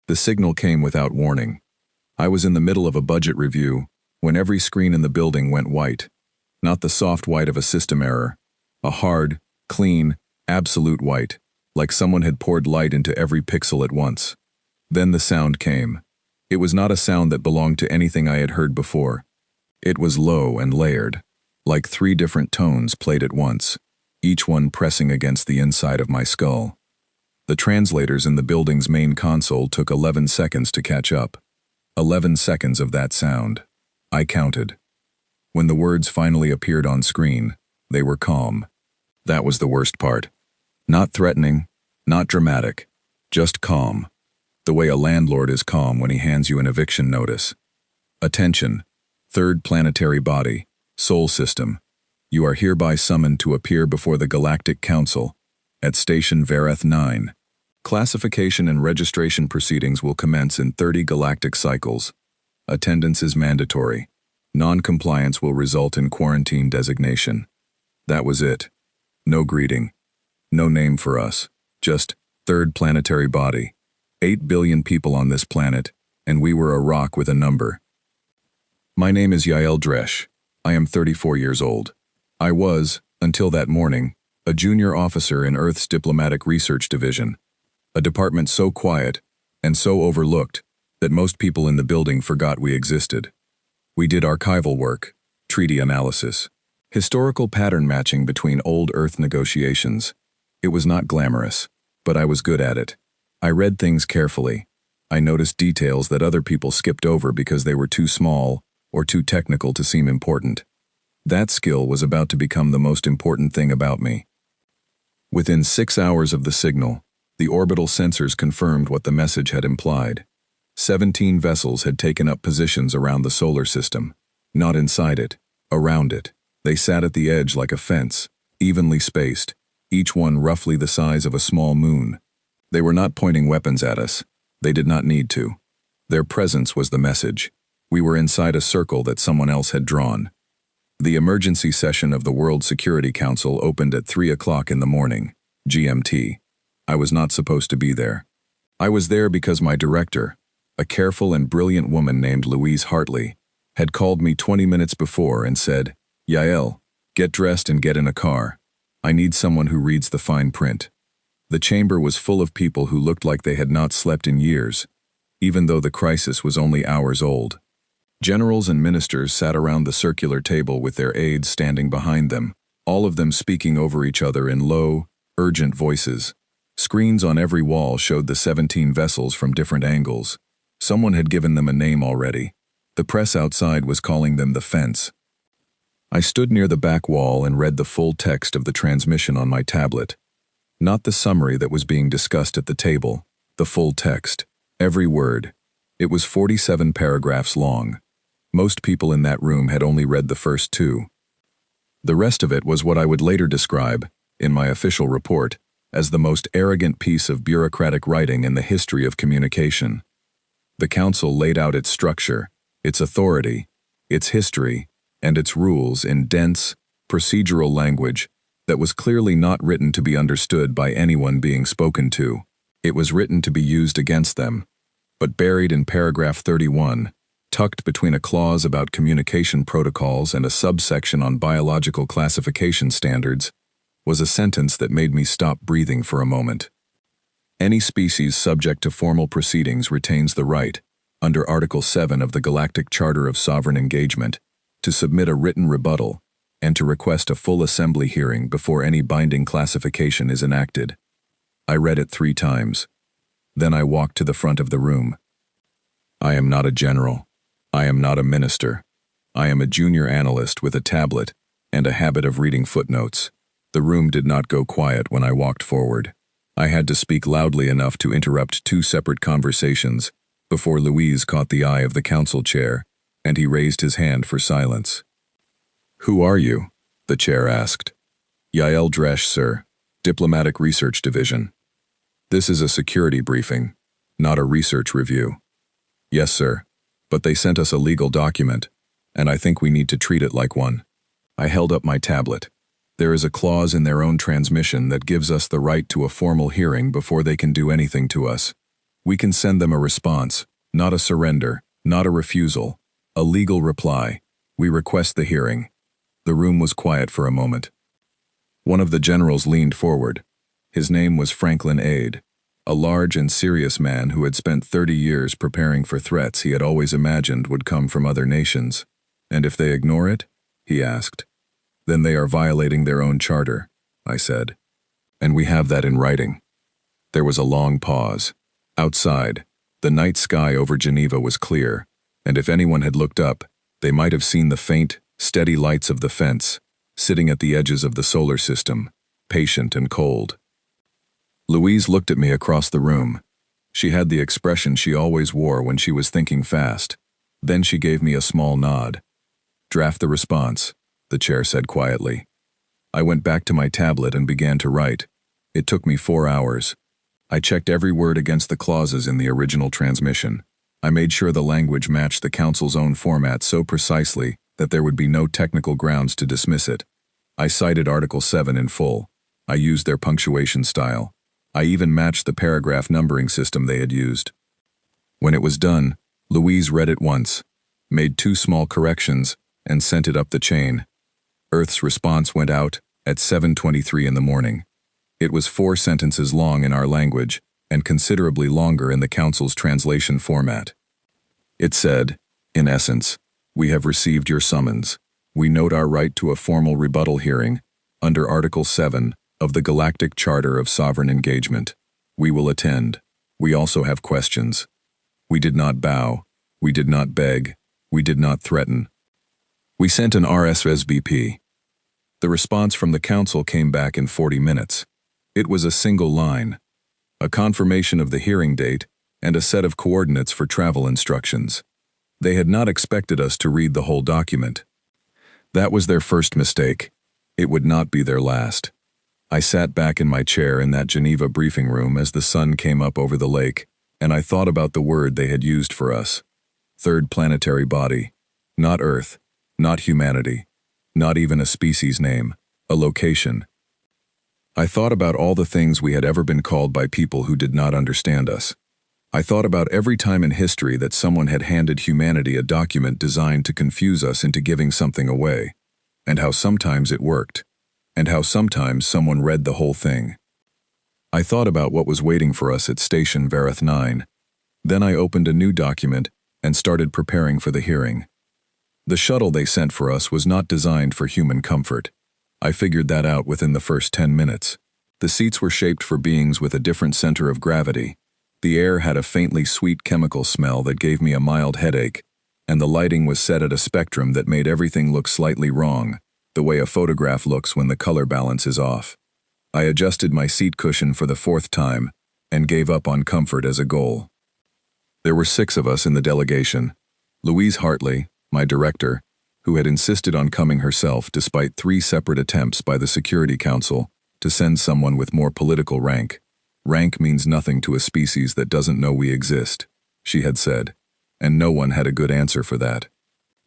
The signal came without warning. I was in the middle of a budget review when every screen in the building went white. Not the soft white of a system error. A hard, clean, absolute white, like someone had poured light into every pixel at once. Then the sound came. It was not a sound that belonged to anything I had heard before. It was low and layered, like 3 different tones played at once, each one pressing against the inside of my skull. The translators in the building's main console took 11 seconds to catch up. 11 seconds of that sound. I counted. When the words finally appeared on screen, they were calm. That was the worst part. Not threatening, not dramatic, just calm. The way a landlord is calm when he hands you an eviction notice. Attention, third planetary body, Sol system. You are hereby summoned to appear before the Galactic Council at Station Vareth 9. Classification and registration proceedings will commence in 30 galactic cycles. Attendance is mandatory. Non-compliance will result in quarantine designation. That was it. No greeting. No name for us. Just third planetary body. 8 billion people on this planet, and we were a rock with a number. My name is Yael Dresch. I am 34 years old. I was, until that morning, a junior officer in Earth's Diplomatic Research Division, a department so quiet and so overlooked that most people in the building forgot we existed. We did archival work, treaty analysis, historical pattern matching between old Earth negotiations. It was not glamorous, but I was good at it. I read things carefully. I noticed details that other people skipped over because they were too small or too technical to seem important. That skill was about to become the most important thing about me. Within 6 hours of the signal, the orbital sensors confirmed what the message had implied. 17 vessels had taken up positions around the solar system. Not inside it, around it. They sat at the edge like a fence, evenly spaced, each one roughly the size of a small moon. They were not pointing weapons at us. They did not need to. Their presence was the message. We were inside a circle that someone else had drawn. The emergency session of the World Security Council opened at 3 o'clock in the morning, GMT. I was not supposed to be there. I was there because my director, a careful and brilliant woman named Louise Hartley, had called me 20 minutes before and said, "Yael, get dressed and get in a car. I need someone who reads the fine print." The chamber was full of people who looked like they had not slept in years, even though the crisis was only hours old. Generals and ministers sat around the circular table with their aides standing behind them, all of them speaking over each other in low, urgent voices. Screens on every wall showed the 17 vessels from different angles. Someone had given them a name already. The press outside was calling them the Fence. I stood near the back wall and read the full text of the transmission on my tablet. Not the summary that was being discussed at the table, the full text, every word. It was 47 paragraphs long. Most people in that room had only read the first 2. The rest of it was what I would later describe, in my official report, as the most arrogant piece of bureaucratic writing in the history of communication. The Council laid out its structure, its authority, its history, and its rules in dense, procedural language that was clearly not written to be understood by anyone being spoken to. It was written to be used against them. But buried in paragraph 31, tucked between a clause about communication protocols and a subsection on biological classification standards, was a sentence that made me stop breathing for a moment. Any species subject to formal proceedings retains the right, under Article 7 of the Galactic Charter of Sovereign Engagement, to submit a written rebuttal and to request a full assembly hearing before any binding classification is enacted. I read it 3 times. Then I walked to the front of the room. I am not a general. I am not a minister. I am a junior analyst with a tablet and a habit of reading footnotes. The room did not go quiet when I walked forward. I had to speak loudly enough to interrupt 2 separate conversations before Louise caught the eye of the council chair, and he raised his hand for silence. "Who are you?" the chair asked. "Yael Dresch, sir, Diplomatic Research Division. This is a security briefing, not a research review." "Yes, sir, but they sent us a legal document, and I think we need to treat it like one." I held up my tablet. There is a clause in their own transmission that gives us the right to a formal hearing before they can do anything to us. We can send them a response, not a surrender, not a refusal, a legal reply. We request the hearing." The room was quiet for a moment. One of the generals leaned forward. His name was Franklin Ade, a large and serious man who had spent 30 years preparing for threats he had always imagined would come from other nations. "And if they ignore it?" he asked. "Then they are violating their own charter," I said. "And we have that in writing." There was a long pause. Outside, the night sky over Geneva was clear, and if anyone had looked up, they might have seen the faint, steady lights of the fence, sitting at the edges of the solar system, patient and cold. Louise looked at me across the room. She had the expression she always wore when she was thinking fast. Then she gave me a small nod. "Draft the response," the chair said quietly. I went back to my tablet and began to write. It took me 4 hours. I checked every word against the clauses in the original transmission. I made sure the language matched the Council's own format so precisely that there would be no technical grounds to dismiss it. I cited Article 7 in full. I used their punctuation style. I even matched the paragraph numbering system they had used. When it was done, Louise read it once, made 2 small corrections, and sent it up the chain. Earth's response went out at 7:23 in the morning. It was 4 sentences long in our language, and considerably longer in the Council's translation format. It said, in essence, "We have received your summons. We note our right to a formal rebuttal hearing under Article 7 of the Galactic Charter of Sovereign Engagement. We will attend. We also have questions. We did not bow. We did not beg. We did not threaten." We sent an RSVP. The response from the Council came back in 40 minutes. It was a single line, a confirmation of the hearing date, and a set of coordinates for travel instructions. They had not expected us to read the whole document. That was their first mistake. It would not be their last. I sat back in my chair in that Geneva briefing room as the sun came up over the lake, and I thought about the word they had used for us. Third planetary body. Not Earth, not humanity, not even a species name, a location. I thought about all the things we had ever been called by people who did not understand us. I thought about every time in history that someone had handed humanity a document designed to confuse us into giving something away, and how sometimes it worked, and how sometimes someone read the whole thing. I thought about what was waiting for us at Station Verith 9. Then I opened a new document and started preparing for the hearing. The shuttle they sent for us was not designed for human comfort. I figured that out within the first 10 minutes. The seats were shaped for beings with a different center of gravity. The air had a faintly sweet chemical smell that gave me a mild headache, and the lighting was set at a spectrum that made everything look slightly wrong, the way a photograph looks when the color balance is off. I adjusted my seat cushion for the 4th time and gave up on comfort as a goal. There were 6 of us in the delegation. Louise Hartley, my director, who had insisted on coming herself despite 3 separate attempts by the Security Council to send someone with more political rank. "Rank means nothing to a species that doesn't know we exist," she had said, and no one had a good answer for that.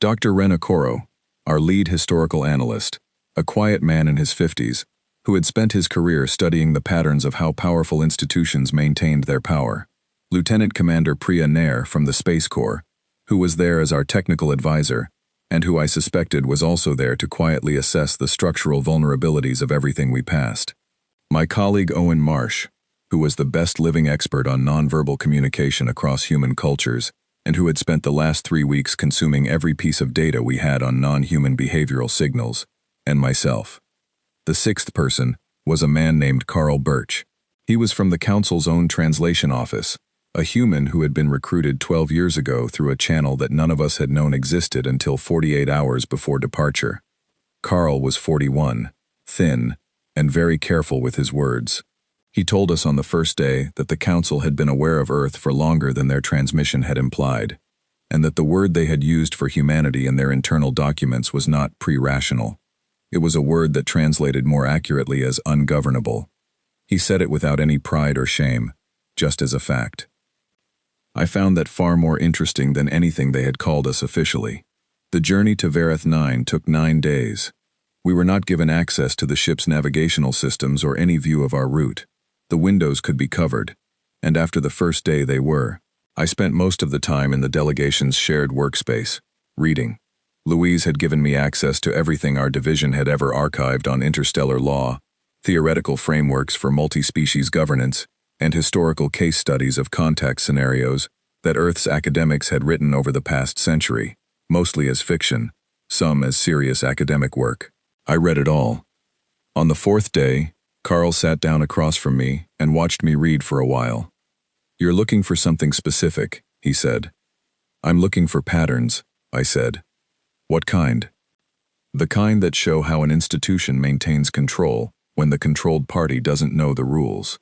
Dr. Ren Okoro, our lead historical analyst, a quiet man in his 50s, who had spent his career studying the patterns of how powerful institutions maintained their power. Lieutenant Commander Priya Nair from the Space Corps, who was there as our technical advisor, and who I suspected was also there to quietly assess the structural vulnerabilities of everything we passed. My colleague Owen Marsh, who was the best living expert on nonverbal communication across human cultures, and who had spent the last 3 weeks consuming every piece of data we had on non-human behavioral signals, and myself. The 6th person was a man named Carl Birch. He was from the Council's own translation office, a human who had been recruited 12 years ago through a channel that none of us had known existed until 48 hours before departure. Carl was 41, thin, and very careful with his words. He told us on the first day that the Council had been aware of Earth for longer than their transmission had implied, and that the word they had used for humanity in their internal documents was not pre-rational. It was a word that translated more accurately as ungovernable. He said it without any pride or shame, just as a fact. I found that far more interesting than anything they had called us officially. The journey to Verith 9 took 9 days. We were not given access to the ship's navigational systems or any view of our route. The windows could be covered. And after the first day they were. I spent most of the time in the delegation's shared workspace, reading. Louise had given me access to everything our division had ever archived on interstellar law, theoretical frameworks for multi-species governance, and historical case studies of contact scenarios that Earth's academics had written over the past century, mostly as fiction, some as serious academic work. I read it all. On the fourth day, Carl sat down across from me and watched me read for a while. "You're looking for something specific," he said. "I'm looking for patterns," I said. "What kind?" "The kind that show how an institution maintains control when the controlled party doesn't know the rules."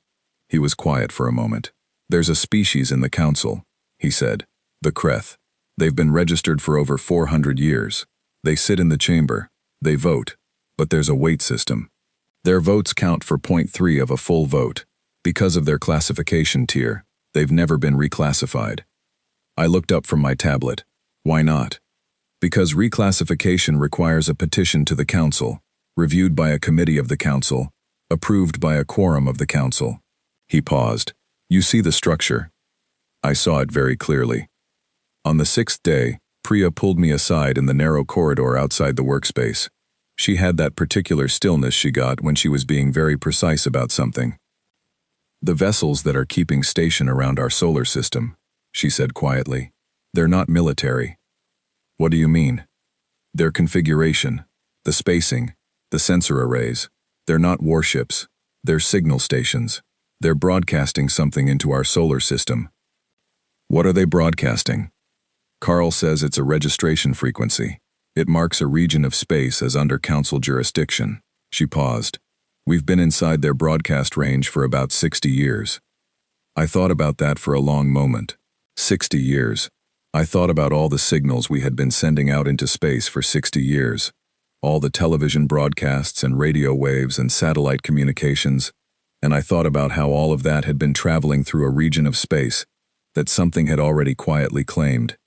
He was quiet for a moment. "There's a species in the council," he said. "The Kreth. They've been registered for over 400 years. They sit in the chamber. They vote. But there's a weight system. Their votes count for 0.3 of a full vote. Because of their classification tier, they've never been reclassified." I looked up from my tablet. "Why not?" "Because reclassification requires a petition to the council, reviewed by a committee of the council, approved by a quorum of the council." He paused. "You see the structure?" I saw it very clearly. On the sixth day, Priya pulled me aside in the narrow corridor outside the workspace. She had that particular stillness she got when she was being very precise about something. "The vessels that are keeping station around our solar system," she said quietly, "they're not military." "What do you mean?" "Their configuration, the spacing, the sensor arrays. They're not warships. They're signal stations. They're broadcasting something into our solar system." "What are they broadcasting?" "Carl says it's a registration frequency. It marks a region of space as under council jurisdiction." She paused. "We've been inside their broadcast range for about 60 years. I thought about that for a long moment. 60 years. I thought about all the signals we had been sending out into space for 60 years. All the television broadcasts and radio waves and satellite communications. And I thought about how all of that had been traveling through a region of space that something had already quietly claimed.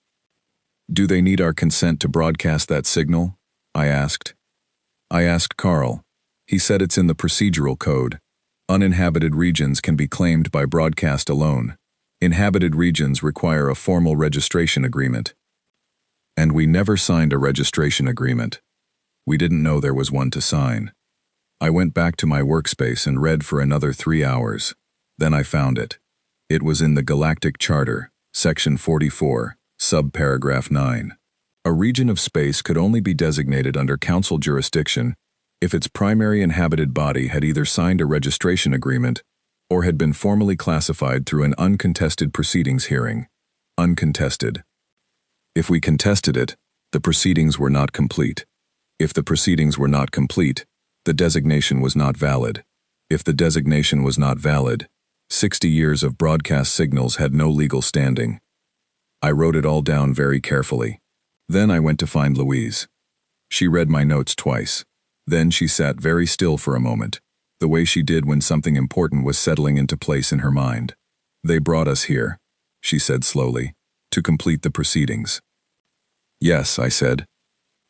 "Do they need our consent to broadcast that signal?" I asked. I asked Carl. He said it's in the procedural code. Uninhabited regions can be claimed by broadcast alone. Inhabited regions require a formal registration agreement. And we never signed a registration agreement. We didn't know there was one to sign. I went back to my workspace and read for another 3 hours. Then I found it. It was in the Galactic Charter, Section 44, Subparagraph 9. A region of space could only be designated under council jurisdiction if its primary inhabited body had either signed a registration agreement or had been formally classified through an uncontested proceedings hearing. Uncontested. If we contested it, the proceedings were not complete. If the proceedings were not complete, the designation was not valid. If the designation was not valid, 60 years of broadcast signals had no legal standing. I wrote it all down very carefully. Then I went to find Louise. She read my notes twice. Then she sat very still for a moment, the way she did when something important was settling into place in her mind. "They brought us here," she said slowly, "to complete the proceedings." "Yes," I said.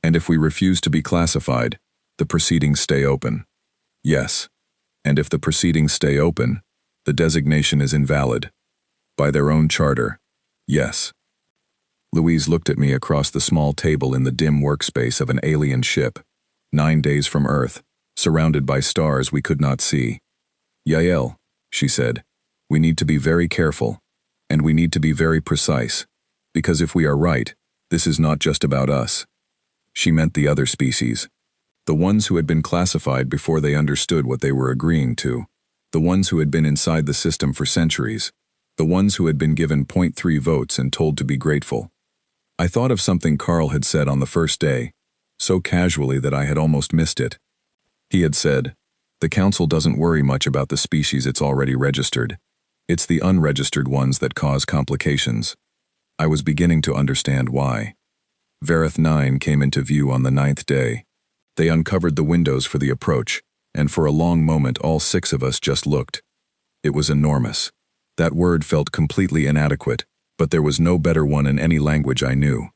"And if we refuse to be classified, the proceedings stay open." "Yes. And if the proceedings stay open, the designation is invalid. By their own charter." "Yes." Louise looked at me across the small table in the dim workspace of an alien ship, 9 days from Earth, surrounded by stars we could not see. "Yael," she said, "we need to be very careful, and we need to be very precise, because if we are right, this is not just about us." She meant the other species. The ones who had been classified before they understood what they were agreeing to. The ones who had been inside the system for centuries. The ones who had been given 0.3 votes and told to be grateful. I thought of something Carl had said on the first day, so casually that I had almost missed it. He had said, "The council doesn't worry much about the species it's already registered. It's the unregistered ones that cause complications." I was beginning to understand why. Vareth 9 came into view on the 9th day. They uncovered the windows for the approach, and for a long moment all 6 of us just looked. It was enormous. That word felt completely inadequate, but there was no better one in any language I knew.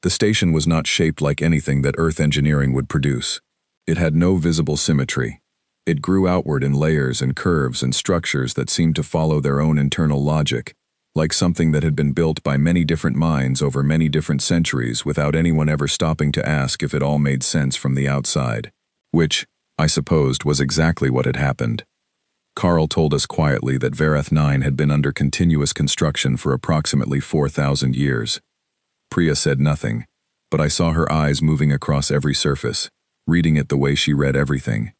The station was not shaped like anything that Earth engineering would produce. It had no visible symmetry. It grew outward in layers and curves and structures that seemed to follow their own internal logic, like something that had been built by many different minds over many different centuries without anyone ever stopping to ask if it all made sense from the outside. Which, I supposed, was exactly what had happened. Carl told us quietly that Vareth 9 had been under continuous construction for approximately 4,000 years. Priya said nothing, but I saw her eyes moving across every surface, reading it the way she read everything.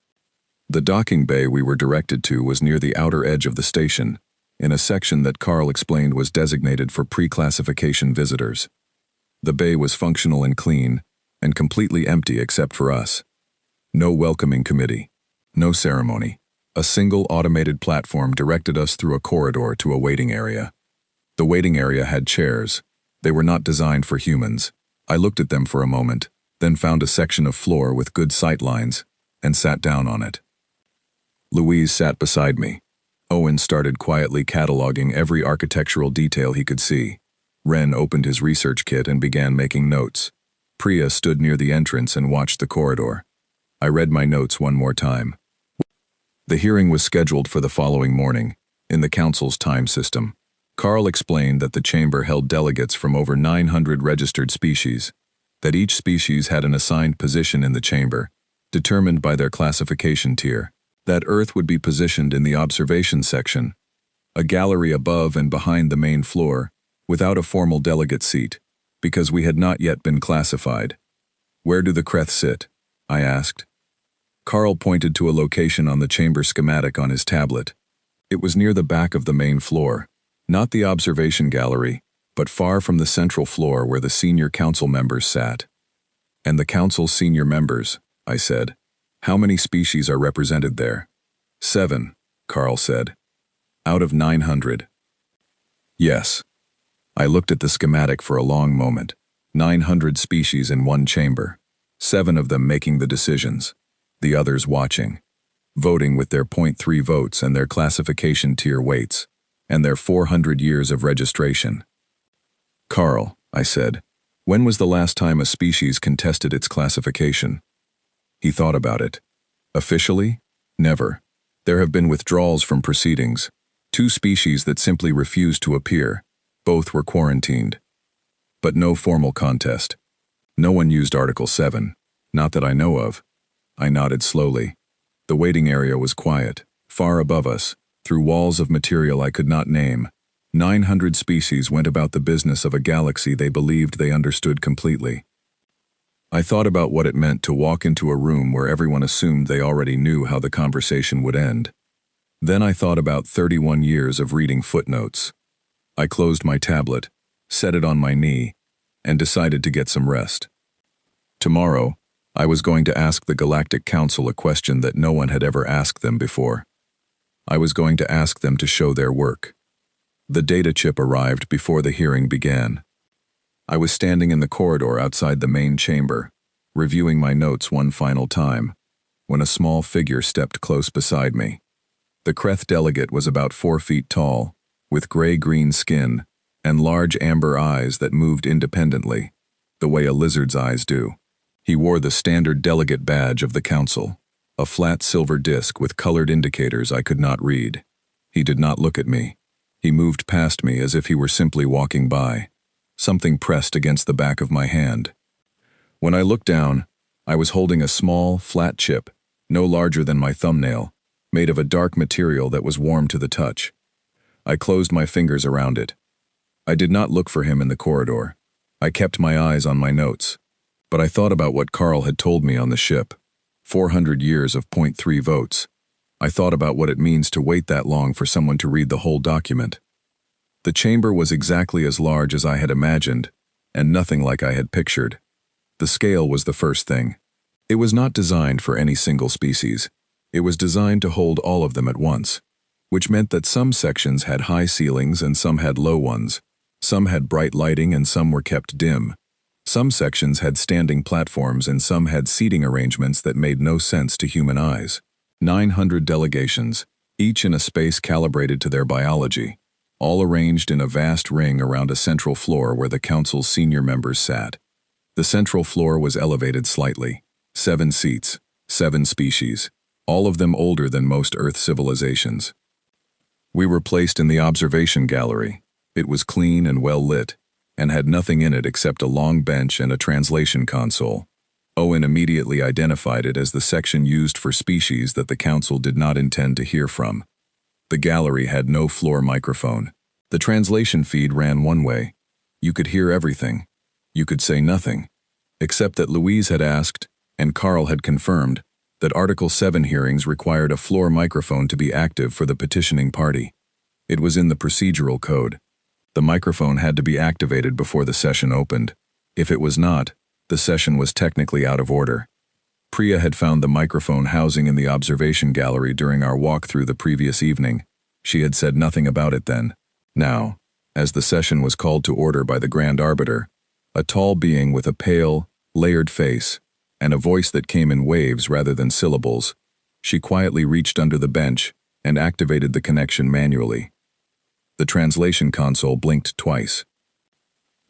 The docking bay we were directed to was near the outer edge of the station, in a section that Carl explained was designated for pre-classification visitors. The bay was functional and clean, and completely empty except for us. No welcoming committee. No ceremony. A single automated platform directed us through a corridor to a waiting area. The waiting area had chairs. They were not designed for humans. I looked at them for a moment, then found a section of floor with good sight lines, and sat down on it. Louise sat beside me. Owen started quietly cataloging every architectural detail he could see. Ren opened his research kit and began making notes. Priya stood near the entrance and watched the corridor. I read my notes one more time. The hearing was scheduled for the following morning, in the council's time system. Carl explained that the chamber held delegates from over 900 registered species, that each species had an assigned position in the chamber, determined by their classification tier, that Earth would be positioned in the observation section, a gallery above and behind the main floor, without a formal delegate seat, because we had not yet been classified. Where do the Kreth sit? I asked. Carl pointed to a location on the chamber schematic on his tablet. It was near the back of the main floor, not the observation gallery, but far from the central floor where the senior council members sat. And the council's senior members, I said. How many species are represented there? 7, Carl said. Out of 900. Yes. I looked at the schematic for a long moment. 900 species in one chamber. 7 of them making the decisions. The others watching. Voting with their 0.3 votes and their classification tier weights. And their 400 years of registration. Carl, I said, when was the last time a species contested its classification? He thought about it. Officially? Never. There have been withdrawals from proceedings. 2 species that simply refused to appear. Both were quarantined. But no formal contest. No one used Article 7. Not that I know of. I nodded slowly. The waiting area was quiet, far above us, through walls of material I could not name. 900 species went about the business of a galaxy they believed they understood completely. I thought about what it meant to walk into a room where everyone assumed they already knew how the conversation would end. Then I thought about 31 years of reading footnotes. I closed my tablet, set it on my knee, and decided to get some rest. Tomorrow, I was going to ask the Galactic Council a question that no one had ever asked them before. I was going to ask them to show their work. The data chip arrived before the hearing began. I was standing in the corridor outside the main chamber, reviewing my notes one final time, when a small figure stepped close beside me. The Kreth delegate was about 4 feet tall, with gray-green skin and large amber eyes that moved independently, the way a lizard's eyes do. He wore the standard delegate badge of the council, a flat silver disc with colored indicators I could not read. He did not look at me. He moved past me as if he were simply walking by. Something pressed against the back of my hand. When I looked down, I was holding a small, flat chip, no larger than my thumbnail, made of a dark material that was warm to the touch. I closed my fingers around it. I did not look for him in the corridor. I kept my eyes on my notes. But I thought about what Carl had told me on the ship. 400 years of 0.3 votes. I thought about what it means to wait that long for someone to read the whole document. The chamber was exactly as large as I had imagined, and nothing like I had pictured. The scale was the first thing. It was not designed for any single species. It was designed to hold all of them at once, which meant that some sections had high ceilings and some had low ones. Some had bright lighting and some were kept dim. Some sections had standing platforms and some had seating arrangements that made no sense to human eyes. 900 delegations, each in a space calibrated to their biology, all arranged in a vast ring around a central floor where the council's senior members sat. The central floor was elevated slightly. 7 seats, 7 species. all of them older than most Earth civilizations. We were placed in the observation gallery. It was clean and well lit, and had nothing in it except a long bench and a translation console. Owen immediately identified it as the section used for species that the Council did not intend to hear from. The gallery had no floor microphone. The translation feed ran one way. You could hear everything. You could say nothing, except that Louise had asked, and Carl had confirmed, that Article 7 hearings required a floor microphone to be active for the petitioning party. It was in the procedural code. The microphone had to be activated before the session opened. If it was not, the session was technically out of order. Priya had found the microphone housing in the observation gallery during our walk through the previous evening. She had said nothing about it then. Now, as the session was called to order by the Grand Arbiter, a tall being with a pale, layered face, and a voice that came in waves rather than syllables, she quietly reached under the bench and activated the connection manually. The translation console blinked twice.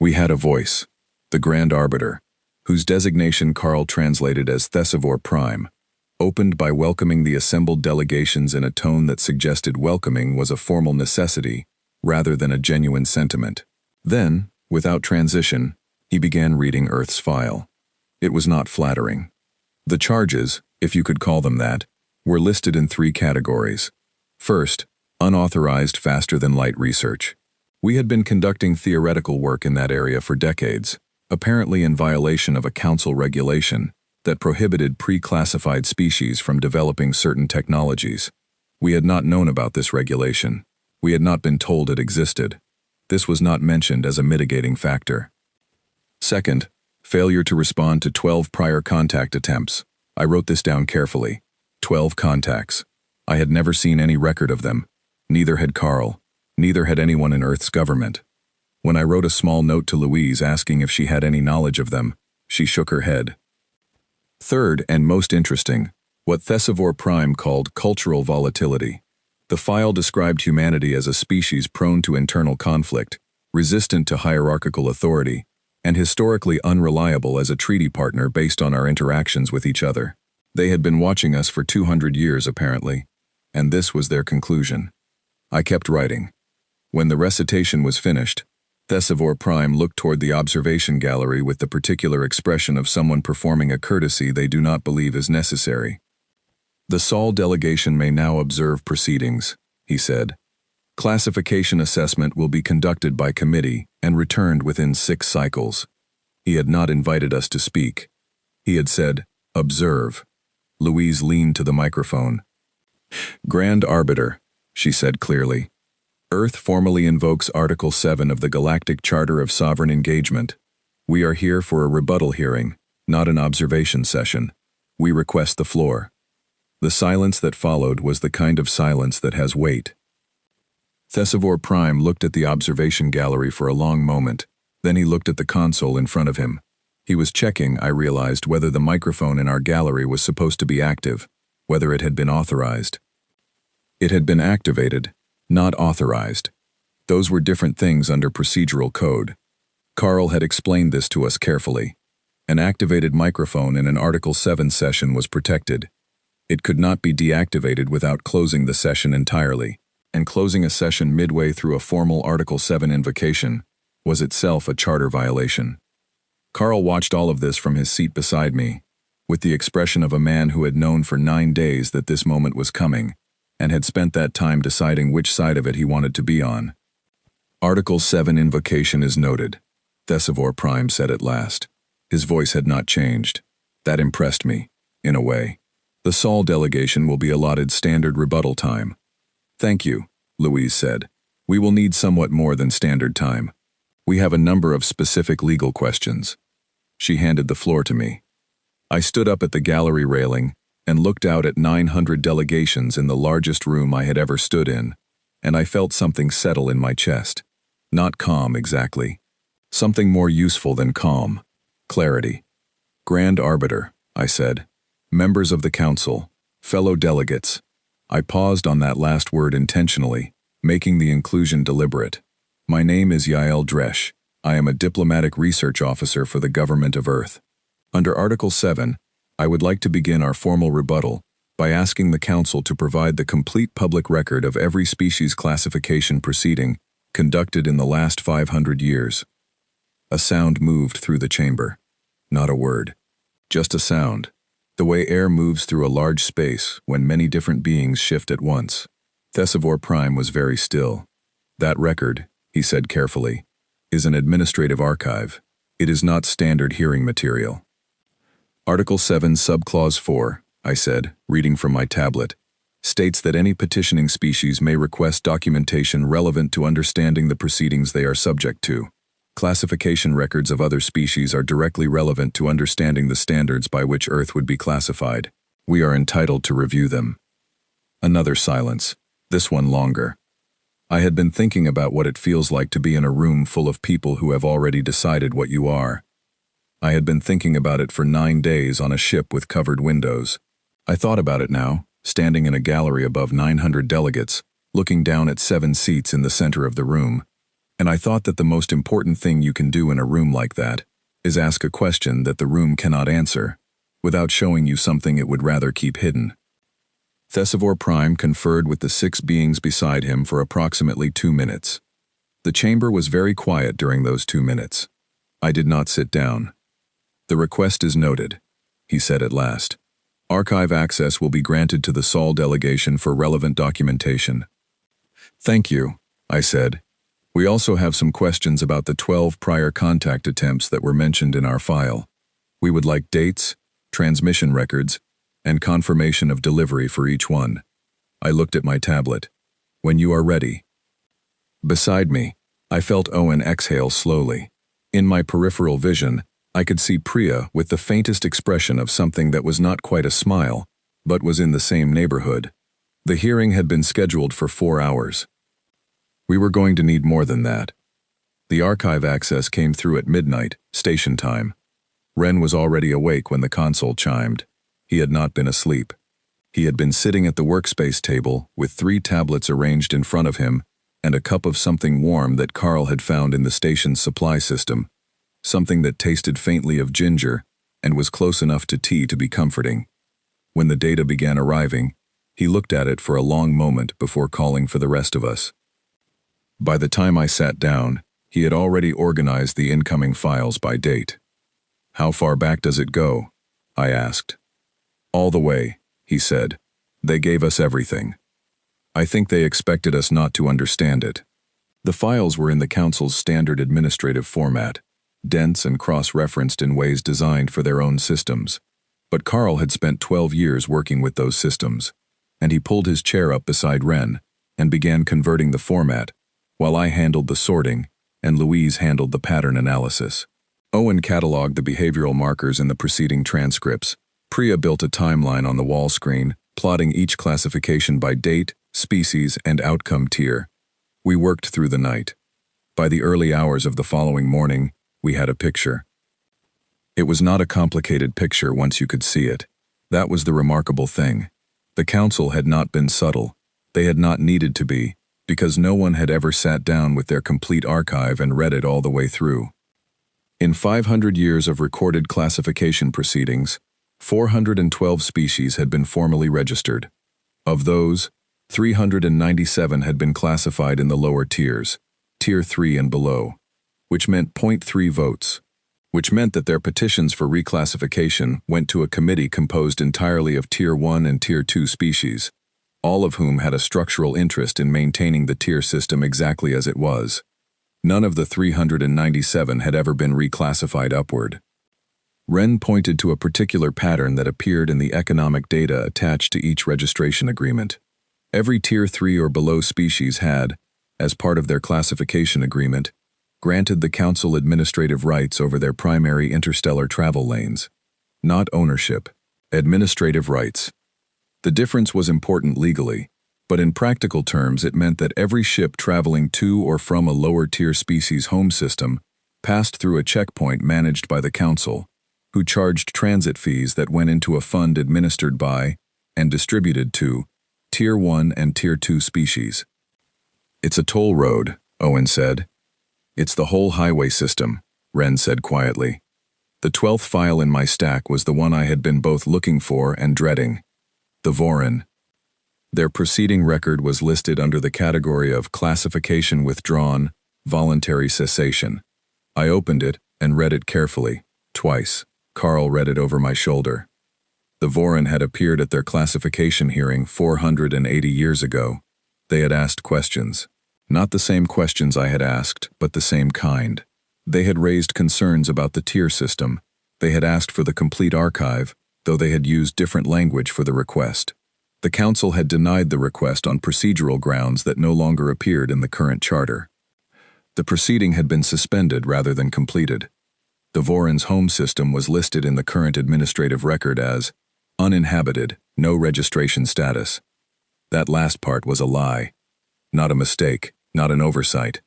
We had a voice, the Grand Arbiter, whose designation Carl translated as Thesivore Prime, opened by welcoming the assembled delegations in a tone that suggested welcoming was a formal necessity rather than a genuine sentiment. Then, without transition, he began reading Earth's file. It was not flattering. The charges, if you could call them that, were listed in 3 categories. First, unauthorized faster-than-light research. We had been conducting theoretical work in that area for decades, apparently in violation of a council regulation that prohibited pre-classified species from developing certain technologies. We had not known about this regulation. We had not been told it existed. This was not mentioned as a mitigating factor. Second, failure to respond to 12 prior contact attempts. I wrote this down carefully. 12 contacts. I had never seen any record of them. Neither had Carl. Neither had anyone in Earth's government. When I wrote a small note to Louise asking if she had any knowledge of them, she shook her head. Third, and most interesting, what Thesivore Prime called cultural volatility. The file described humanity as a species prone to internal conflict, resistant to hierarchical authority, and historically unreliable as a treaty partner based on our interactions with each other. They had been watching us for 200 years, apparently, and this was their conclusion. I kept writing. When the recitation was finished, Thesivore Prime looked toward the observation gallery with the particular expression of someone performing a courtesy they do not believe is necessary. The Sol delegation may now observe proceedings, he said. Classification assessment will be conducted by committee and returned within 6 cycles. He had not invited us to speak. He had said, observe. Louise leaned to the microphone. Grand Arbiter, she said clearly. Earth formally invokes Article 7 of the Galactic Charter of Sovereign Engagement. We are here for a rebuttal hearing, not an observation session. We request the floor. The silence that followed was the kind of silence that has weight. Thesivore Prime looked at the observation gallery for a long moment, then he looked at the console in front of him. He was checking, I realized, whether the microphone in our gallery was supposed to be active, whether it had been authorized. It had been activated, not authorized. Those were different things under procedural code. Carl had explained this to us carefully. An activated microphone in an Article 7 session was protected. It could not be deactivated without closing the session entirely, and closing a session midway through a formal Article 7 invocation was itself a charter violation. Carl watched all of this from his seat beside me, with the expression of a man who had known for 9 days that this moment was coming, and had spent that time deciding which side of it he wanted to be on. Article 7 invocation is noted, Thesivore Prime said at last. His voice had not changed. That impressed me, in a way. The Sol delegation will be allotted standard rebuttal time. Thank you, Louise said. We will need somewhat more than standard time. We have a number of specific legal questions. She handed the floor to me. I stood up at the gallery railing and looked out at 900 delegations in the largest room I had ever stood in, and I felt something settle in my chest. Not calm exactly. Something more useful than calm. Clarity. Grand Arbiter, I said. Members of the Council, fellow delegates. I paused on that last word intentionally, making the inclusion deliberate. My name is Yael Dresch. I am a diplomatic research officer for the government of Earth. Under Article 7, I would like to begin our formal rebuttal by asking the Council to provide the complete public record of every species classification proceeding conducted in the last 500 years. A sound moved through the chamber. Not a word. Just a sound. The way air moves through a large space when many different beings shift at once. Thesivor Prime was very still. That record, he said carefully, is an administrative archive. It is not standard hearing material. Article 7, Subclause 4, I said, reading from my tablet, states that any petitioning species may request documentation relevant to understanding the proceedings they are subject to. Classification records of other species are directly relevant to understanding the standards by which Earth would be classified. We are entitled to review them. Another silence, this one longer. I had been thinking about what it feels like to be in a room full of people who have already decided what you are. I had been thinking about it for 9 days on a ship with covered windows. I thought about it now, standing in a gallery above 900 delegates, looking down at 7 seats in the center of the room. And I thought that the most important thing you can do in a room like that is ask a question that the room cannot answer, without showing you something it would rather keep hidden. Thesivor Prime conferred with the 6 beings beside him for approximately 2 minutes. The chamber was very quiet during those 2 minutes. I did not sit down. The request is noted, he said at last. Archive access will be granted to the Sol delegation for relevant documentation. Thank you, I said. We also have some questions about the 12 prior contact attempts that were mentioned in our file. We would like dates, transmission records, and confirmation of delivery for each one. I looked at my tablet. When you are ready. Beside me, I felt Owen exhale slowly. In my peripheral vision, I could see Priya with the faintest expression of something that was not quite a smile, but was in the same neighborhood. The hearing had been scheduled for 4 hours. We were going to need more than that. The archive access came through at midnight, station time. Ren was already awake when the console chimed. He had not been asleep. He had been sitting at the workspace table with 3 tablets arranged in front of him and a cup of something warm that Carl had found in the station's supply system, something that tasted faintly of ginger and was close enough to tea to be comforting. When the data began arriving, he looked at it for a long moment before calling for the rest of us. By the time I sat down, he had already organized the incoming files by date. How far back does it go? I asked. All the way, he said. They gave us everything. I think they expected us not to understand it. The files were in the Council's standard administrative format, dense and cross-referenced in ways designed for their own systems. But Carl had spent 12 years working with those systems, and he pulled his chair up beside Ren and began converting the format, while I handled the sorting and Louise handled the pattern analysis. Owen cataloged the behavioral markers in the preceding transcripts. Priya built a timeline on the wall screen, plotting each classification by date, species, and outcome tier. We worked through the night. By the early hours of the following morning, we had a picture. It was not a complicated picture once you could see it. That was the remarkable thing. The Council had not been subtle. They had not needed to be, because no one had ever sat down with their complete archive and read it all the way through. In 500 years of recorded classification proceedings, 412 species had been formally registered. Of those, 397 had been classified in the lower tiers, Tier 3 and below, which meant 0.3 votes, which meant that their petitions for reclassification went to a committee composed entirely of Tier 1 and Tier 2 species, all of whom had a structural interest in maintaining the tier system exactly as it was. None of the 397 had ever been reclassified upward. Ren pointed to a particular pattern that appeared in the economic data attached to each registration agreement. Every Tier 3 or below species had, as part of their classification agreement, granted the Council administrative rights over their primary interstellar travel lanes. Not ownership, administrative rights. The difference was important legally, but in practical terms it meant that every ship traveling to or from a lower-tier species home system passed through a checkpoint managed by the Council, who charged transit fees that went into a fund administered by and distributed to Tier 1 and Tier 2 species. It's a toll road, Owen said. It's the whole highway system, Ren said quietly. The 12th file in my stack was the one I had been both looking for and dreading. The Vorin. Their proceeding record was listed under the category of Classification Withdrawn, Voluntary Cessation. I opened it and read it carefully, twice. Carl read it over my shoulder. The Vorin had appeared at their classification hearing 480 years ago. They had asked questions. Not the same questions I had asked, but the same kind. They had raised concerns about the tier system. They had asked for the complete archive, though they had used different language for the request. The council had denied the request on procedural grounds that no longer appeared in the current charter. The proceeding had been suspended rather than completed. The Vorin's home system was listed in the current administrative record as uninhabited, no registration status. That last part was a lie. Not a mistake, not an oversight.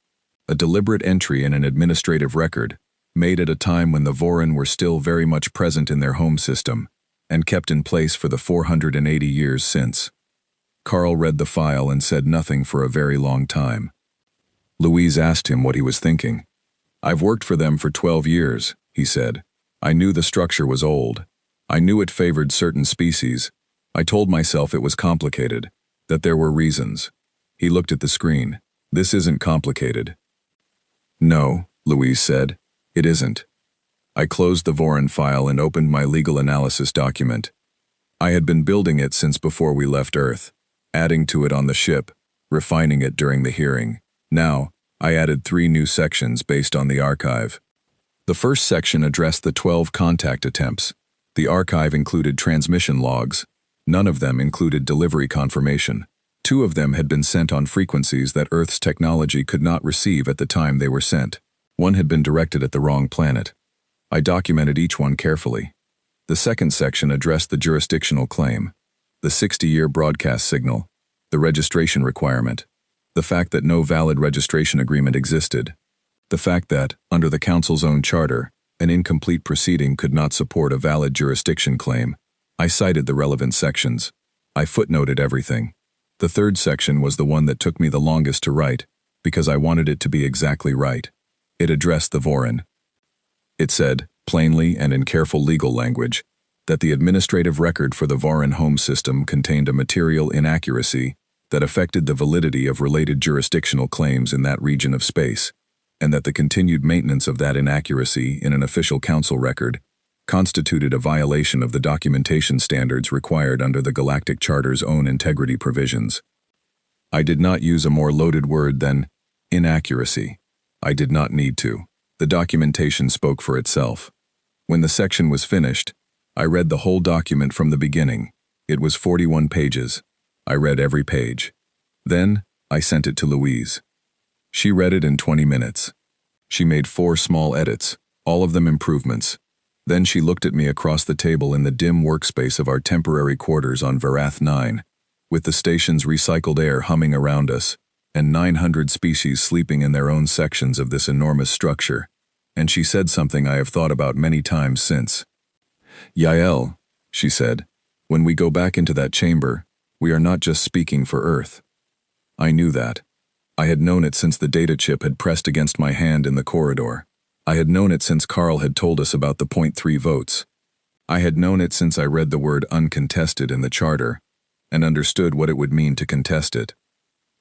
A deliberate entry in an administrative record, made at a time when the Vorin were still very much present in their home system, and kept in place for the 480 years since. Carl read the file and said nothing for a very long time. Louise asked him what he was thinking. "I've worked for them for 12 years, he said. I knew the structure was old. I knew it favored certain species. I told myself it was complicated, that there were reasons." He looked at the screen. "This isn't complicated." "No," Louise said, "it isn't." I closed the Vorin file and opened my legal analysis document. I had been building it since before we left Earth, adding to it on the ship, refining it during the hearing. Now, I added 3 new sections based on the archive. The first section addressed the 12 contact attempts. The archive included transmission logs. None of them included delivery confirmation. 2 of them had been sent on frequencies that Earth's technology could not receive at the time they were sent. 1 had been directed at the wrong planet. I documented each one carefully. The second section addressed the jurisdictional claim, the 60-year broadcast signal, the registration requirement, the fact that no valid registration agreement existed, the fact that, under the Council's own charter, an incomplete proceeding could not support a valid jurisdiction claim. I cited the relevant sections. I footnoted everything. The third section was the one that took me the longest to write, because I wanted it to be exactly right. It addressed the Vorin. It said, plainly and in careful legal language, that the administrative record for the Vorin home system contained a material inaccuracy that affected the validity of related jurisdictional claims in that region of space, and that the continued maintenance of that inaccuracy in an official council record constituted a violation of the documentation standards required under the Galactic Charter's own integrity provisions. I did not use a more loaded word than inaccuracy. I did not need to. The documentation spoke for itself. When the section was finished, I read the whole document from the beginning. It was 41 pages. I read every page. Then, I sent it to Louise. She read it in 20 minutes. She made 4 small edits, all of them improvements. Then she looked at me across the table in the dim workspace of our temporary quarters on Varath 9, with the station's recycled air humming around us, and 900 species sleeping in their own sections of this enormous structure, and she said something I have thought about many times since. "Yael," she said, "when we go back into that chamber, we are not just speaking for Earth." I knew that. I had known it since the data chip had pressed against my hand in the corridor. I had known it since Carl had told us about the 0.3 votes. I had known it since I read the word uncontested in the charter, and understood what it would mean to contest it.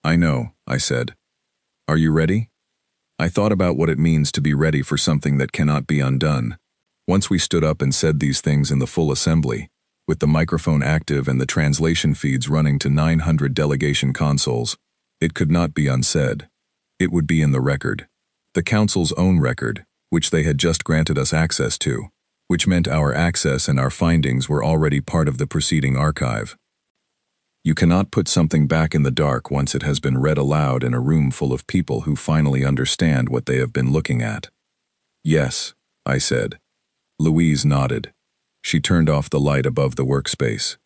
"I know," I said. "Are you ready?" I thought about what it means to be ready for something that cannot be undone. Once we stood up and said these things in the full assembly, with the microphone active and the translation feeds running to 900 delegation consoles, it could not be unsaid. It would be in the record. The Council's own record, which they had just granted us access to, which meant our access and our findings were already part of the proceeding archive. You cannot put something back in the dark once it has been read aloud in a room full of people who finally understand what they have been looking at. "Yes," I said. Louise nodded. She turned off the light above the workspace.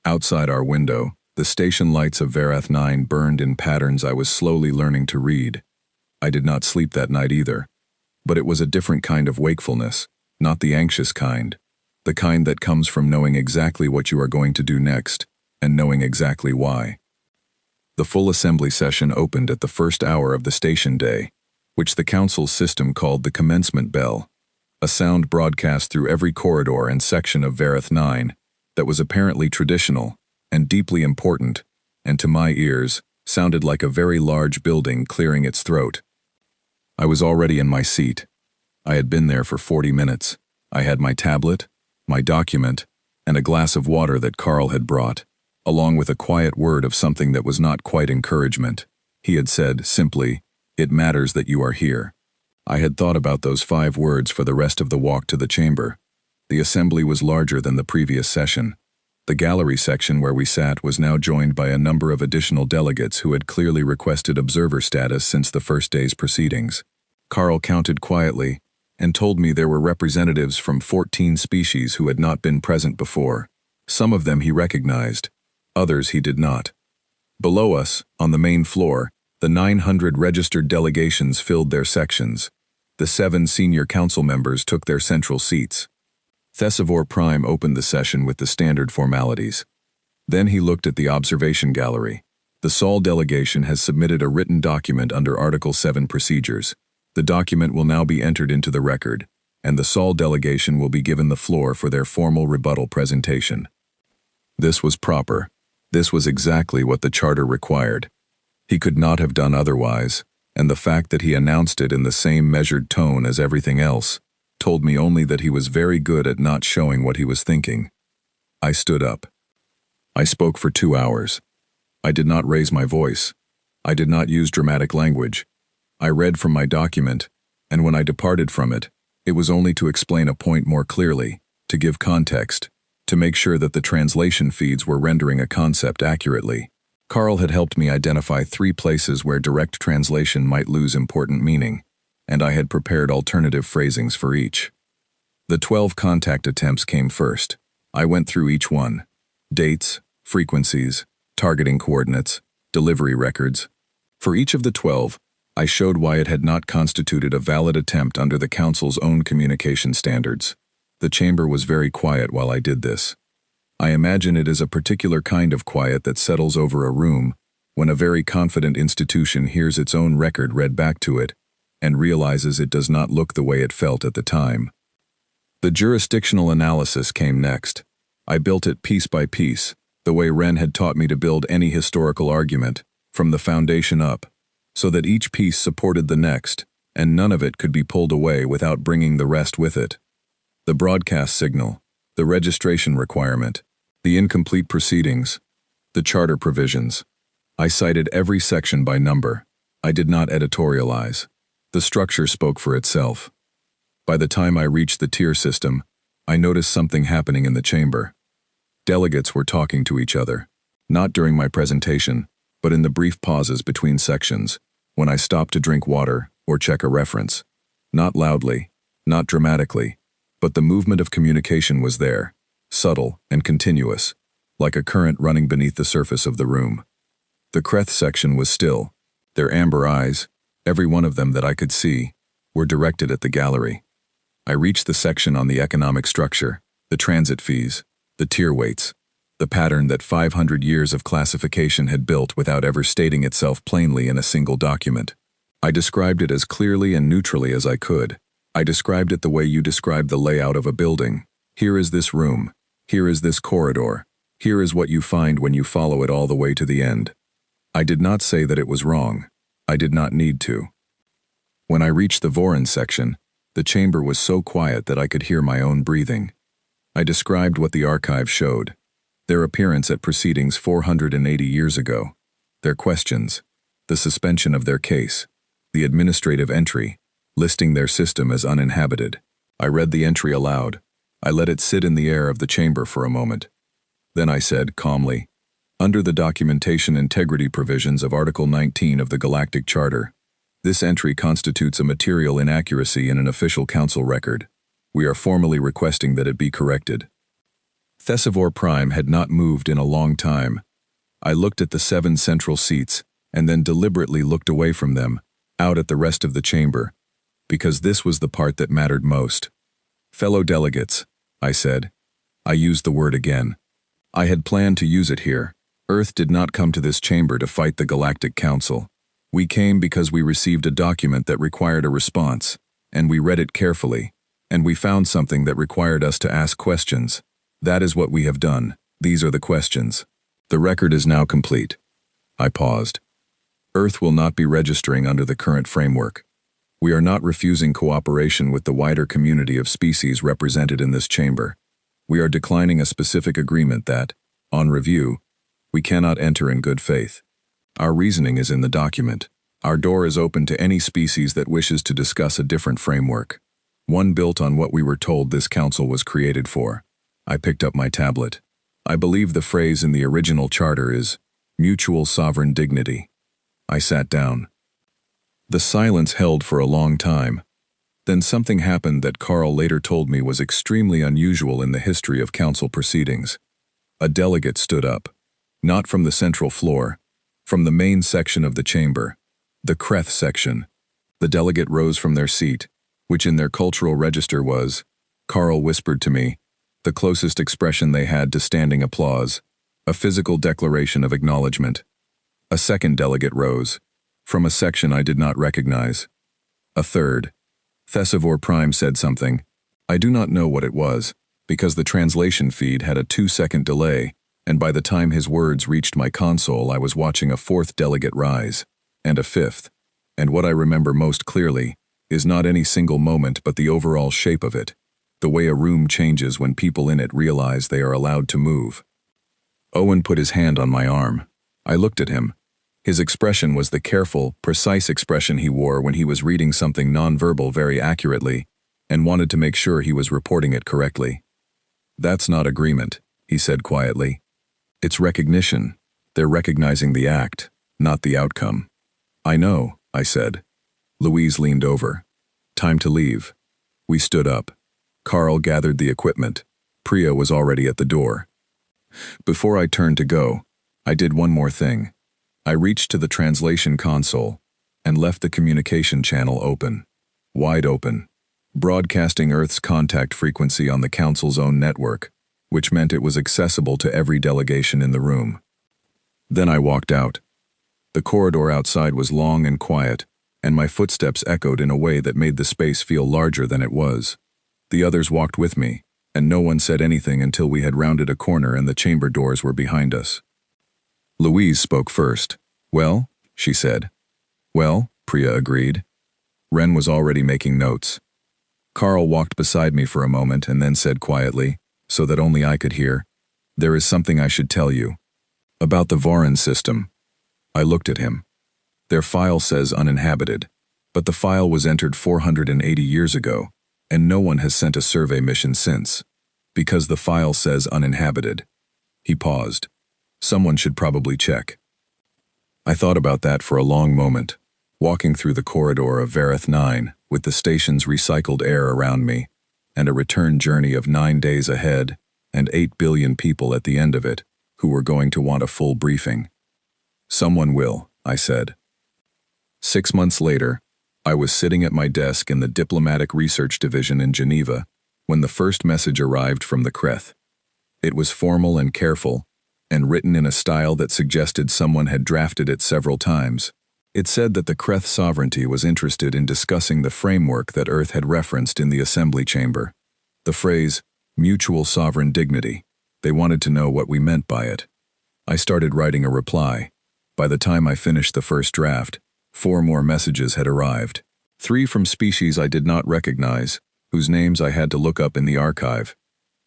Outside our window, the station lights of Varath 9 burned in patterns I was slowly learning to read. I did not sleep that night either. But it was a different kind of wakefulness, not the anxious kind, the kind that comes from knowing exactly what you are going to do next, and knowing exactly why. The full assembly session opened at the first hour of the station day, which the Council's system called the commencement bell, a sound broadcast through every corridor and section of Varath 9 that was apparently traditional, and deeply important, and to my ears, sounded like a very large building clearing its throat. I was already in my seat. I had been there for 40 minutes. I had my tablet, my document, and a glass of water that Carl had brought, along with a quiet word of something that was not quite encouragement. He had said, simply, "It matters that you are here." I had thought about those 5 words for the rest of the walk to the chamber. The assembly was larger than the previous session. The gallery section where we sat was now joined by a number of additional delegates who had clearly requested observer status since the first day's proceedings. Carl counted quietly and told me there were representatives from 14 species who had not been present before. Some of them he recognized, others he did not. Below us, on the main floor, the 900 registered delegations filled their sections. The 7 senior council members took their central seats. Thesivor Prime opened the session with the standard formalities. Then he looked at the observation gallery. The Sol delegation has submitted a written document under Article 7 procedures. The document will now be entered into the record, and the Sol delegation will be given the floor for their formal rebuttal presentation. This was proper. This was exactly what the charter required. He could not have done otherwise, and the fact that he announced it in the same measured tone as everything else told me only that he was very good at not showing what he was thinking. I stood up. I spoke for 2 hours. I did not raise my voice. I did not use dramatic language. I read from my document, and when I departed from it, it was only to explain a point more clearly, to give context, to make sure that the translation feeds were rendering a concept accurately. Carl had helped me identify 3 places where direct translation might lose important meaning, and I had prepared alternative phrasings for each. The 12 contact attempts came first. I went through each one. Dates, frequencies, targeting coordinates, delivery records. For each of the 12, I showed why it had not constituted a valid attempt under the Council's own communication standards. The chamber was very quiet while I did this. I imagine it is a particular kind of quiet that settles over a room when a very confident institution hears its own record read back to it and realizes it does not look the way it felt at the time. The jurisdictional analysis came next. I built it piece by piece, the way Ren had taught me to build any historical argument, from the foundation up, so that each piece supported the next, and none of it could be pulled away without bringing the rest with it. The broadcast signal, the registration requirement, the incomplete proceedings, the charter provisions. I cited every section by number. I did not editorialize. The structure spoke for itself. By the time I reached the tier system, I noticed something happening in the chamber. Delegates were talking to each other, not during my presentation, but in the brief pauses between sections, when I stopped to drink water or check a reference. Not loudly, not dramatically, but the movement of communication was there, subtle and continuous, like a current running beneath the surface of the room. The Kreth section was still. Their amber eyes, every one of them that I could see, were directed at the gallery. I reached the section on the economic structure, the transit fees, the tier weights, the pattern that 500 years of classification had built without ever stating itself plainly in a single document. I described it as clearly and neutrally as I could. I described it the way you describe the layout of a building. Here is this room. Here is this corridor. Here is what you find when you follow it all the way to the end. I did not say that it was wrong. I did not need to. When I reached the Vorin section, the chamber was so quiet that I could hear my own breathing. I described what the archive showed. Their appearance at proceedings 480 years ago. Their questions. The suspension of their case. The administrative entry, listing their system as uninhabited. I read the entry aloud. I let it sit in the air of the chamber for a moment. Then I said, calmly, under the documentation integrity provisions of Article 19 of the Galactic Charter, this entry constitutes a material inaccuracy in an official council record. We are formally requesting that it be corrected. Thesivor Prime had not moved in a long time. I looked at the 7 central seats and then deliberately looked away from them, out at the rest of the chamber, because this was the part that mattered most. Fellow delegates, I said. I used the word again. I had planned to use it here. Earth did not come to this chamber to fight the Galactic Council. We came because we received a document that required a response, and we read it carefully, and we found something that required us to ask questions. That is what we have done. These are the questions. The record is now complete. I paused. Earth will not be registering under the current framework. We are not refusing cooperation with the wider community of species represented in this chamber. We are declining a specific agreement that, on review, we cannot enter in good faith. Our reasoning is in the document. Our door is open to any species that wishes to discuss a different framework, one built on what we were told this council was created for. I picked up my tablet. I believe the phrase in the original charter is mutual sovereign dignity. I sat down. The silence held for a long time. Then something happened that Carl later told me was extremely unusual in the history of council proceedings. A delegate stood up. Not from the central floor, from the main section of the chamber, the Kreth section. The delegate rose from their seat, which in their cultural register was, Carl whispered to me, the closest expression they had to standing applause, a physical declaration of acknowledgement. A second delegate rose, from a section I did not recognize. A third. Thesivor Prime said something. I do not know what it was, because the translation feed had a 2-second delay, and by the time his words reached my console I was watching a fourth delegate rise, and a fifth, and what I remember most clearly is not any single moment but the overall shape of it, the way a room changes when people in it realize they are allowed to move. Owen put his hand on my arm. I looked at him. His expression was the careful, precise expression he wore when he was reading something nonverbal very accurately and wanted to make sure he was reporting it correctly. That's not agreement, he said quietly. It's recognition. They're recognizing the act, not the outcome. I know, I said. Louise leaned over. Time to leave. We stood up. Carl gathered the equipment. Priya was already at the door. Before I turned to go, I did one more thing. I reached to the translation console and left the communication channel open, wide open, broadcasting Earth's contact frequency on the Council's own network, which meant it was accessible to every delegation in the room. Then I walked out. The corridor outside was long and quiet, and my footsteps echoed in a way that made the space feel larger than it was. The others walked with me, and no one said anything until we had rounded a corner and the chamber doors were behind us. Louise spoke first. Well, she said. Well, Priya agreed. Ren was already making notes. Carl walked beside me for a moment and then said quietly, so that only I could hear, there is something I should tell you. About the Voran system. I looked at him. Their file says uninhabited, but the file was entered 480 years ago, and no one has sent a survey mission since, because the file says uninhabited. He paused. Someone should probably check. I thought about that for a long moment, walking through the corridor of Vareth 9 with the station's recycled air around me, and a return journey of 9 days ahead, and 8 billion people at the end of it, who were going to want a full briefing. Someone will, I said. 6 months later, I was sitting at my desk in the Diplomatic Research Division in Geneva when the first message arrived from the Kreth. It was formal and careful, and written in a style that suggested someone had drafted it several times. It said that the Kreth sovereignty was interested in discussing the framework that Earth had referenced in the assembly chamber. The phrase, mutual sovereign dignity. They wanted to know what we meant by it. I started writing a reply. By the time I finished the first draft, 4 more messages had arrived. 3 from species I did not recognize, whose names I had to look up in the archive.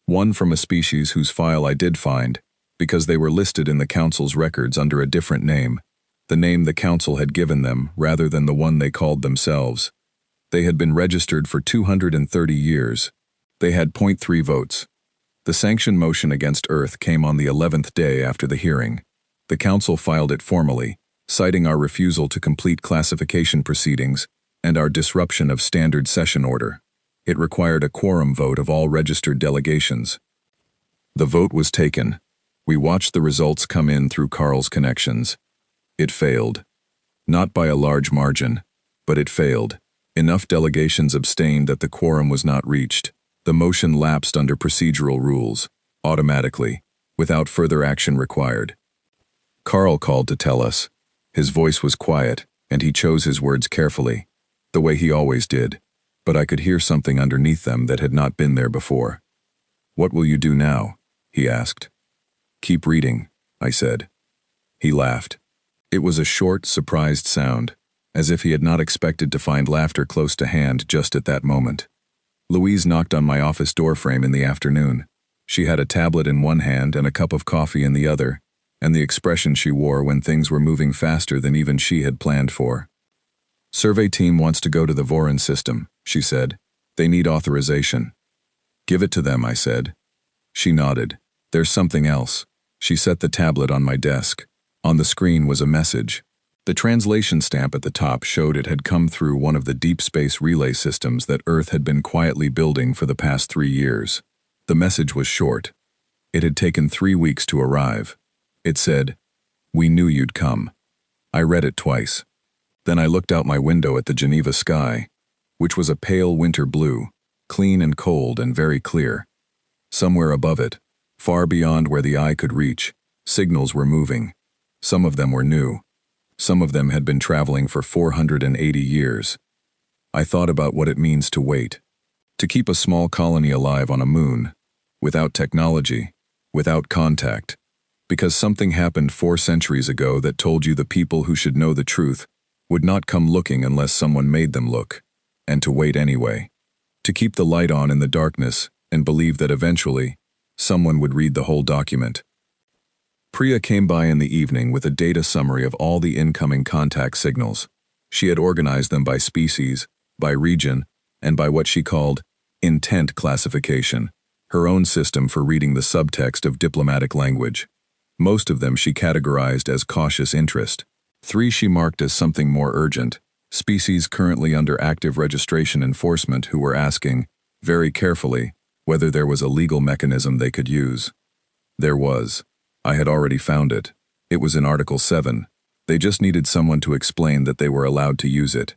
1 from a species whose file I did find, because they were listed in the Council's records under a different name, the name the Council had given them rather than the one they called themselves. They had been registered for 230 years. They had 0.3 votes. The sanction motion against Earth came on the 11th day after the hearing. The Council filed it formally, citing our refusal to complete classification proceedings and our disruption of standard session order. It required a quorum vote of all registered delegations. The vote was taken. We watched the results come in through Carl's connections. It failed. Not by a large margin, but it failed. Enough delegations abstained that the quorum was not reached. The motion lapsed under procedural rules, automatically, without further action required. Carl called to tell us. His voice was quiet, and he chose his words carefully, the way he always did, but I could hear something underneath them that had not been there before. What will you do now? He asked. Keep reading, I said. He laughed. It was a short, surprised sound, as if he had not expected to find laughter close to hand just at that moment. Louise knocked on my office doorframe in the afternoon. She had a tablet in one hand and a cup of coffee in the other, and the expression she wore when things were moving faster than even she had planned for. "Survey team wants to go to the Voron system," she said. "They need authorization." "Give it to them," I said. She nodded. "There's something else." She set the tablet on my desk. On the screen was a message. The translation stamp at the top showed it had come through one of the deep space relay systems that Earth had been quietly building for the past 3 years. The message was short. It had taken 3 weeks to arrive. It said, "We knew you'd come." I read it twice. Then I looked out my window at the Geneva sky, which was a pale winter blue, clean and cold and very clear. Somewhere above it, far beyond where the eye could reach, signals were moving. Some of them were new. Some of them had been traveling for 480 years. I thought about what it means to wait. To keep a small colony alive on a moon, without technology, without contact, because something happened 4 centuries ago that told you the people who should know the truth would not come looking unless someone made them look, and to wait anyway. To keep the light on in the darkness and believe that eventually, someone would read the whole document. Priya came by in the evening with a data summary of all the incoming contact signals. She had organized them by species, by region, and by what she called intent classification, her own system for reading the subtext of diplomatic language. Most of them she categorized as cautious interest. 3 she marked as something more urgent, species currently under active registration enforcement who were asking, very carefully, whether there was a legal mechanism they could use. There was. I had already found it. It was in Article 7. They just needed someone to explain that they were allowed to use it.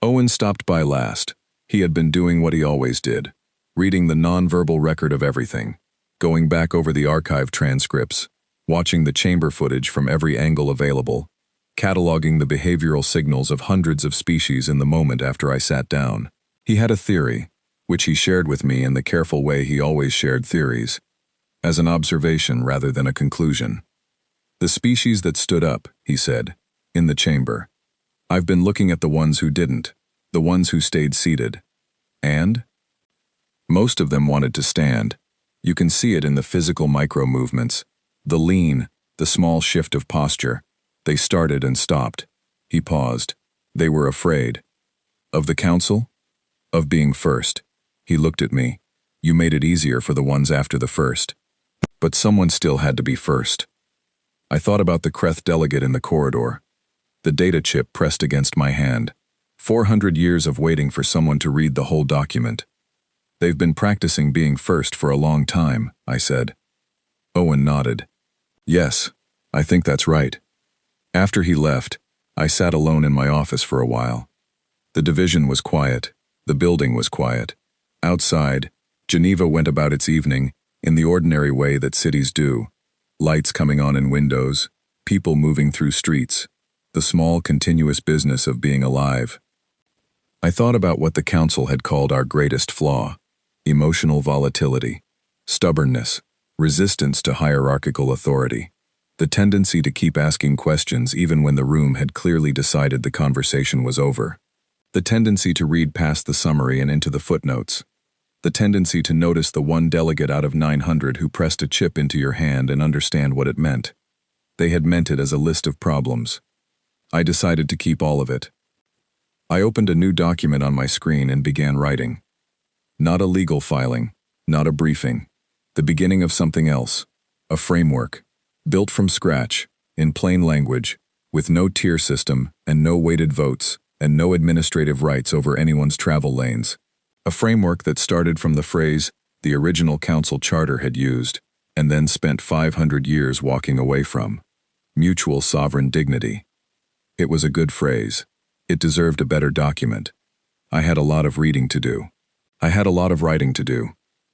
Owen stopped by last. He had been doing what he always did, reading the nonverbal record of everything, going back over the archive transcripts, watching the chamber footage from every angle available, cataloging the behavioral signals of hundreds of species in the moment after I sat down. He had a theory, which he shared with me in the careful way he always shared theories, as an observation rather than a conclusion. The species that stood up, he said, in the chamber. I've been looking at the ones who didn't, the ones who stayed seated. And? Most of them wanted to stand. You can see it in the physical micro-movements, the lean, the small shift of posture. They started and stopped. He paused. They were afraid. Of the council? Of being first. He looked at me. You made it easier for the ones after the first. But someone still had to be first. I thought about the Kreth delegate in the corridor. The data chip pressed against my hand. 400 years of waiting for someone to read the whole document. They've been practicing being first for a long time, I said. Owen nodded. Yes, I think that's right. After he left, I sat alone in my office for a while. The division was quiet. The building was quiet. Outside, Geneva went about its evening in the ordinary way that cities do. Lights coming on in windows, people moving through streets, the small continuous business of being alive. I thought about what the council had called our greatest flaw: emotional volatility, stubbornness, resistance to hierarchical authority, the tendency to keep asking questions even when the room had clearly decided the conversation was over, the tendency to read past the summary and into the footnotes, the tendency to notice the one delegate out of 900 who pressed a chip into your hand and understand what it meant. They had meant it as a list of problems. I decided to keep all of it. I opened a new document on my screen and began writing. Not a legal filing, not a briefing. The beginning of something else. A framework, built from scratch, in plain language, with no tier system and no weighted votes and no administrative rights over anyone's travel lanes. A framework that started from the phrase the original council charter had used, and then spent 500 years walking away from. Mutual sovereign dignity. It was a good phrase. It deserved a better document. I had a lot of reading to do. I had a lot of writing to do.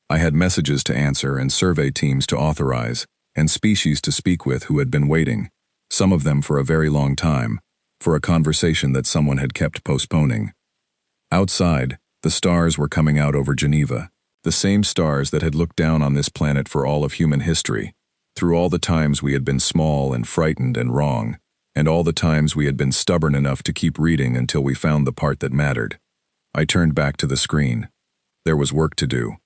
I had messages to answer and survey teams to authorize, and species to speak with who had been waiting, some of them for a very long time, for a conversation that someone had kept postponing. Outside, the stars were coming out over Geneva, the same stars that had looked down on this planet for all of human history. through all the times we had been small and frightened and wrong, and all the times we had been stubborn enough to keep reading until we found the part that mattered. I turned back to the screen. There was work to do.